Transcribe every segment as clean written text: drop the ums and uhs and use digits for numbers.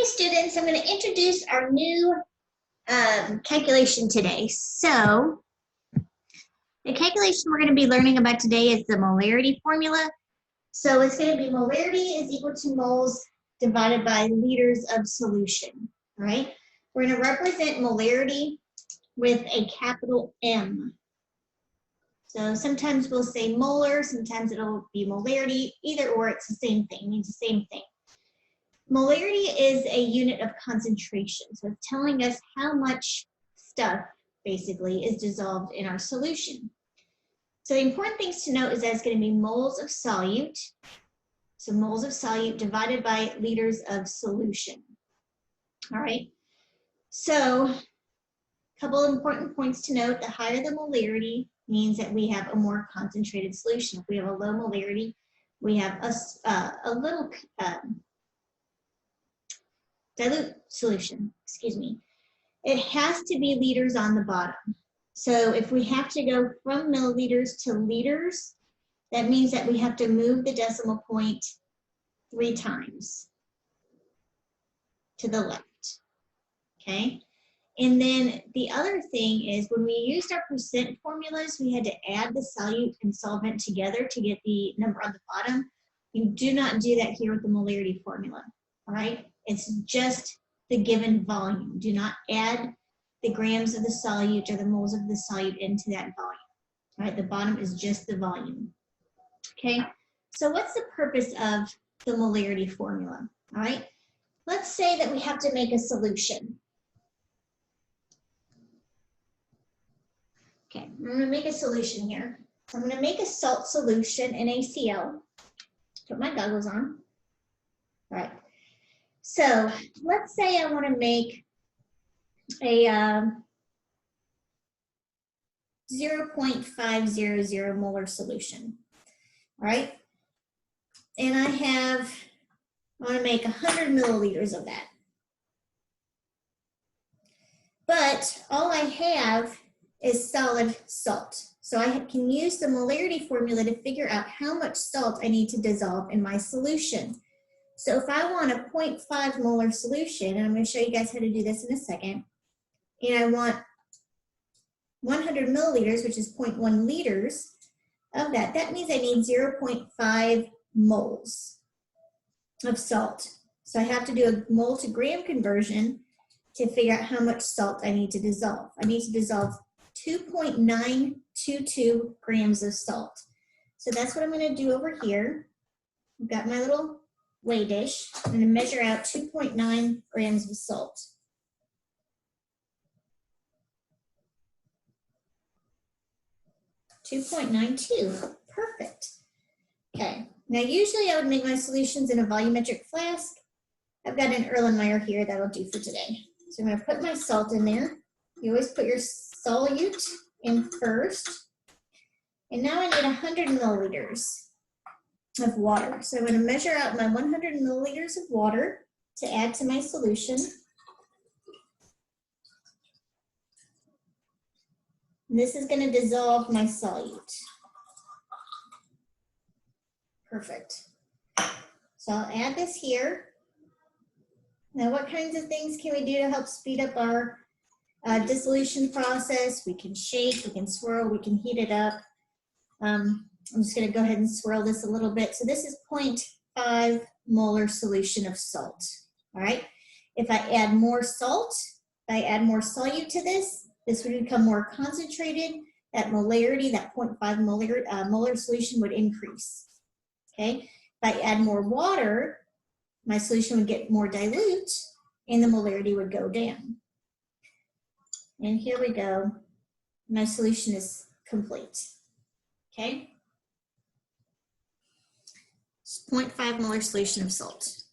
Hey students, I'm going to introduce our new calculation today. So the calculation we're going to be learning about today is the molarity formula. So it's going to be molarity is equal to moles divided by liters of solution. All right. We're going to represent molarity with a capital M. So sometimes we'll say molar, sometimes it'll be molarity. Either or, it's the same thing, means the same thing. Molarity is a unit of concentration. So it's telling us how much stuff, basically, is dissolved in our solution. So the important things to note is that it's going to be moles of solute. So moles of solute divided by liters of solution. All right. So a couple of important points to note. The higher the molarity means that we have a more concentrated solution. If we have a low molarity, we have a little dilute solution, excuse me. It has to be liters on the bottom. So if we have to go from milliliters to liters, that means that we have to move the decimal point 3 times to the left, okay? And then the other thing is when we used our percent formulas, we had to add the solute and solvent together to get the number on the bottom. You do not do that here with the molarity formula, all right? It's just the given volume. Do not add the grams of the solute or the moles of the solute into that volume, all right? The bottom is just the volume, okay? So what's the purpose of the molarity formula, all right? Let's say that we have to make a solution. Okay, I'm going to make a solution here. So I'm going to make a salt solution, NaCl. Put my goggles on. All right. So let's say I want to make a 0.500 molar solution. All right. And I want to make 100 milliliters of that. But all I have is solid salt. So I can use the molarity formula to figure out how much salt I need to dissolve in my solution. So if I want a 0.5 molar solution, and I'm going to show you guys how to do this in a second, and I want 100 milliliters, which is 0.1 liters of that, that means I need 0.5 moles of salt. So I have to do a mole to gram conversion to figure out how much salt I need to dissolve. I need to dissolve 2.922 grams of salt. So that's what I'm going to do over here. I've got my little weigh dish. I'm going to measure out 2.9 grams of salt. .92, perfect. Okay, now usually I would make my solutions in a volumetric flask. I've got an Erlenmeyer here that'll do for today. So I'm going to put my salt in there. You always put your solute in first. And now I need 100 milliliters of water. So I'm going to measure out my 100 milliliters of water to add to my solution. And this is going to dissolve my solute. Perfect. So I'll add this here. Now what kinds of things can we do to help speed up our dissolution process? We can shake, we can swirl, we can heat it up. I'm just going to go ahead and swirl this a little bit. So this is 0.5 molar solution of salt. All right. If I add more salt, if I add more solute to this, this would become more concentrated. That molarity, that 0.5 molar solution would increase. Okay. If I add more water, my solution would get more dilute and the molarity would go down. And here we go. My solution is complete. Okay. It's 0.5 molar solution of salt.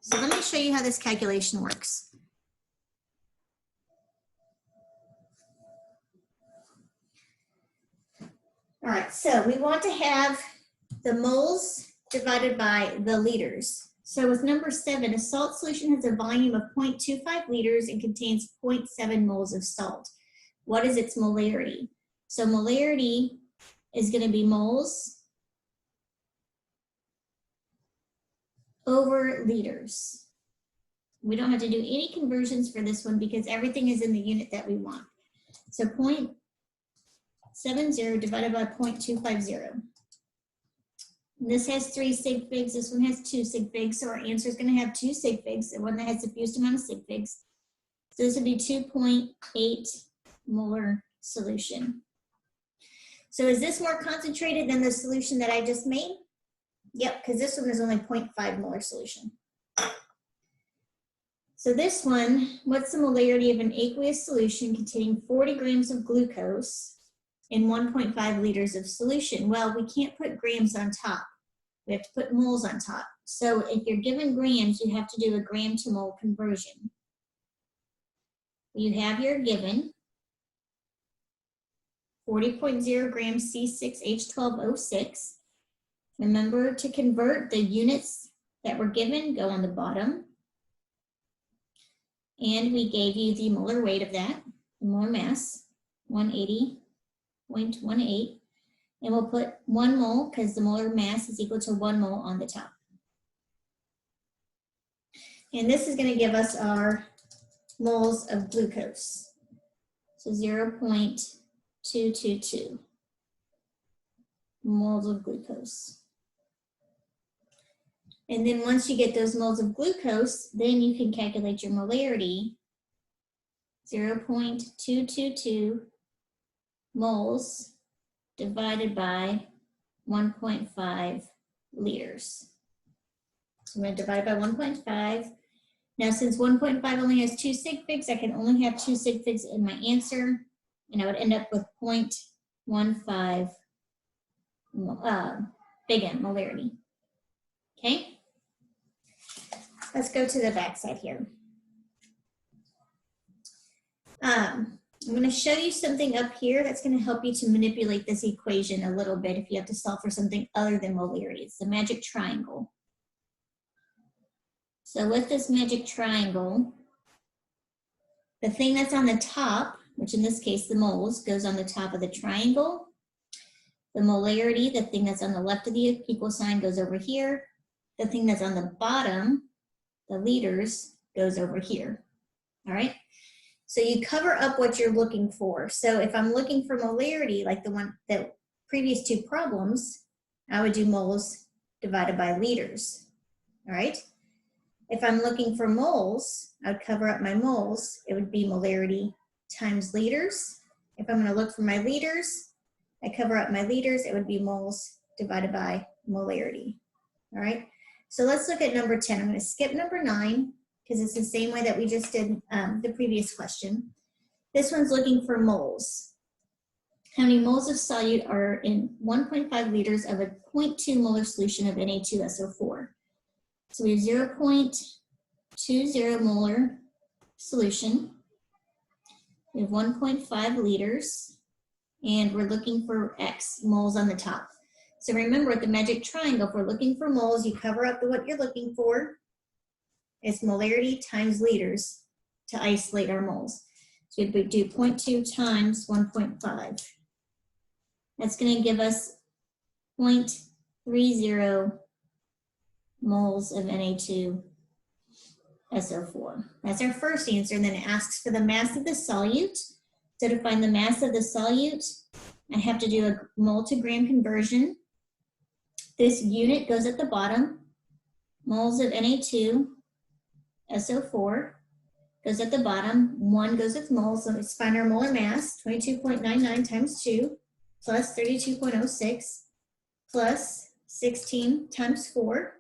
So let me show you how this calculation works. All right, so we want to have the moles divided by the liters. So with number 7, a salt solution has a volume of 0.25 liters and contains 0.7 moles of salt. What is its molarity? So molarity is going to be moles over liters. We don't have to do any conversions for this one because everything is in the unit that we want. So 0.70 divided by 0.250. This has 3 sig figs, this one has 2 sig figs, so our answer is going to have 2 sig figs, the one that has the fewest amount of sig figs. So this would be 2.8 molar solution. So is this more concentrated than the solution that I just made? Yep, because this one is only 0.5 molar solution. So this one, what's the molarity of an aqueous solution containing 40 grams of glucose in 1.5 liters of solution? Well, we can't put grams on top. We have to put moles on top. So if you're given grams, you have to do a gram to mole conversion. You have your given 40.0 grams C6H12O6. Remember to convert the units that were given, go on the bottom. And we gave you the molar weight of that, the molar mass, 180.18. And we'll put 1 mole because the molar mass is equal to 1 mole on the top. And this is going to give us our moles of glucose. So 0.222 moles of glucose. And then once you get those moles of glucose, then you can calculate your molarity. 0.222 moles divided by 1.5 liters. So I'm going to divide by 1.5. Now, since 1.5 only has 2 sig figs, I can only have 2 sig figs in my answer, and I would end up with 0.15 big M molarity. Okay? Let's go to the back side here. I'm going to show you something up here that's going to help you to manipulate this equation a little bit if you have to solve for something other than molarity. It's the magic triangle. So with this magic triangle, the thing that's on the top, which in this case the moles, goes on the top of the triangle. The molarity, the thing that's on the left of the equal sign, goes over here. The thing that's on the bottom, the liters, goes over here. All right? So you cover up what you're looking for. So if I'm looking for molarity, like the previous 2 problems, I would do moles divided by liters. All right? If I'm looking for moles, I would cover up my moles. It would be molarity times liters. If I'm going to look for my liters, I cover up my liters. It would be moles divided by molarity. All right? So let's look at number 10. I'm going to skip number 9 because it's the same way that we just did the previous question. This one's looking for moles. How many moles of solute are in 1.5 liters of a 0.2 molar solution of Na2SO4? So we have 0.20 molar solution. We have 1.5 liters, and we're looking for X moles on the top. So remember, with the magic triangle, if we're looking for moles, you cover up what you're looking for. It's molarity times liters to isolate our moles. So we do 0.2 times 1.5. That's going to give us 0.30 moles of Na2SO4. That's our first answer. And then it asks for the mass of the solute. So to find the mass of the solute, I have to do a mole to gram conversion. This unit goes at the bottom. Moles of Na2SO4 goes at the bottom. 1 goes with moles. So let's find our molar mass. 22.99 times 2 plus 32.06 plus 16 times 4.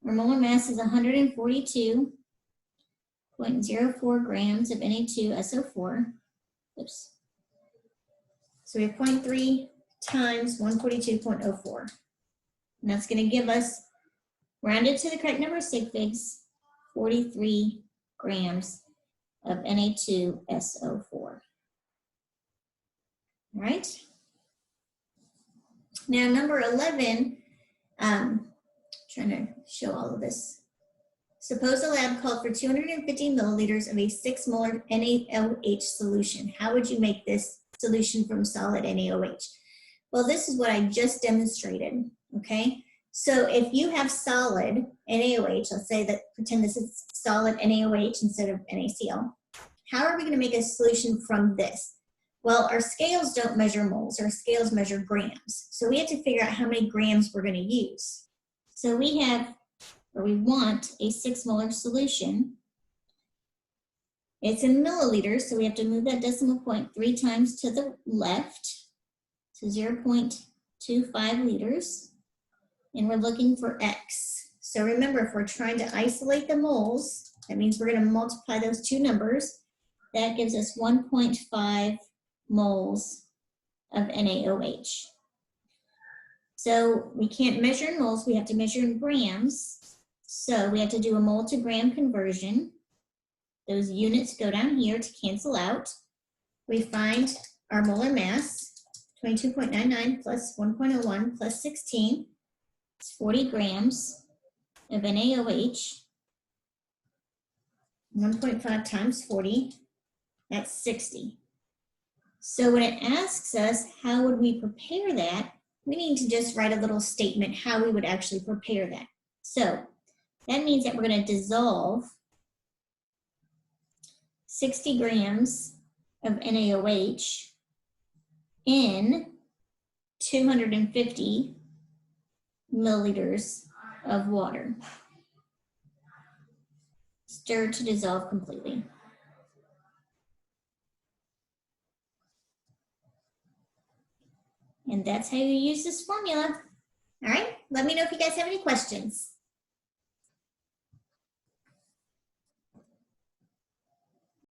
Our molar mass is 142.04 grams of Na2SO4. Oops. So we have 0.3 times 142.04. And that's going to give us, rounded to the correct number of sig figs, 43 grams of Na2SO4. All right. Now, number 11, trying to show all of this. Suppose a lab called for 250 milliliters of a 6 molar NaOH solution. How would you make this solution from solid NaOH? Well, this is what I just demonstrated, okay? So if you have solid NaOH, let's say that, pretend this is solid NaOH instead of NaCl, how are we going to make a solution from this? Well, our scales don't measure moles, our scales measure grams. So we have to figure out how many grams we're going to use. So we want a 6 molar solution. It's in milliliters, so we have to move that decimal point 3 times to the left, to 0.25 liters, and we're looking for X. So remember, if we're trying to isolate the moles, that means we're going to multiply those two numbers. That gives us 1.5 moles of NaOH. So we can't measure in moles, we have to measure in grams. So we have to do a mole to gram conversion. Those units go down here to cancel out. We find our molar mass, 22.99 plus 1.01 plus 16. It's 40 grams of NaOH. 1.5 times 40, that's 60. So when it asks us how would we prepare that, we need to just write a little statement how we would actually prepare that. So that means that we're going to dissolve 60 grams of NaOH in 250 milliliters of water. Stir to dissolve completely. And that's how you use this formula. All right, let me know if you guys have any questions.